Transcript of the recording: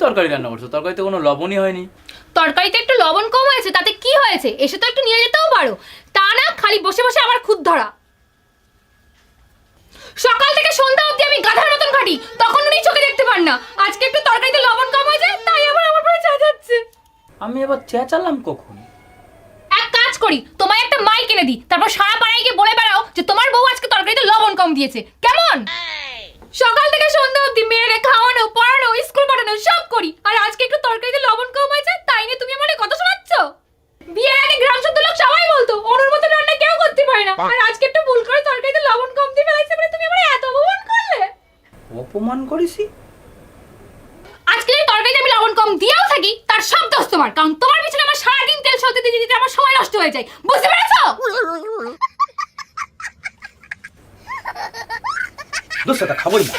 তরকারি রান্না করছো? তরকারিতে কোনো লবণই হয়নি। তরকারিতে একটু লবণ কম হয়েছে, তাতে কি হয়েছে? এসে তো একটু নিয়ে যেতেও পারো। তা না খালি বসে বসে আমার খুদ ধরা। সকাল থেকে সন্ধ্যা অবধি আমি গাধার মতন খাটি, তখন উনি চোখে দেখতে পান না। আজকে একটু তরকারিতে লবণ কম হয়েছে, তাই আবার আমার পরে চেঁচাচ্ছে। আমি এবার চেঁচালাম কখন? এক কাজ করি, তোমায় একটা মাইক এনে দিই, তারপর সারা পাড়ায় গিয়ে বলে বেড়াও যে তোমার বউ আজকে তরকারিতে লবণ কম দিয়েছে। কেমন? সকাল থেকে সন্ধ্যা অবধি মেয়েরে খাওয়ানো, পড়ানো, স্কুল পাঠানো সব করি, আর আজকে একটু তরকারিতে লবণ কম হয়েছে তাই নিয়ে তুমি আমাকে কত শোনাচ্ছ? বিয়ের আগে গ্রাম শুদ্ধ লোক সবাই বলতো ওর মতো রান্না কেউ করতে পারে না, আর আজকে একটু ভুল করে তরকারিতে লবণ কম দিয়ে ফেলাইছে বলে তুমি আমাকে এত অপমান করলে। অপমান করেছি? আজকে যদি তরকারিতে আমি লবণ কম দিয়েও থাকি তার সব দোষ তোমার, কারণ তোমার পিছনে আমার সারাদিন তেল সলতে দিতে দিতে আমার সময় নষ্ট হয়ে যায়। বুঝতে পেরেছো? দোষটা খাবোই না।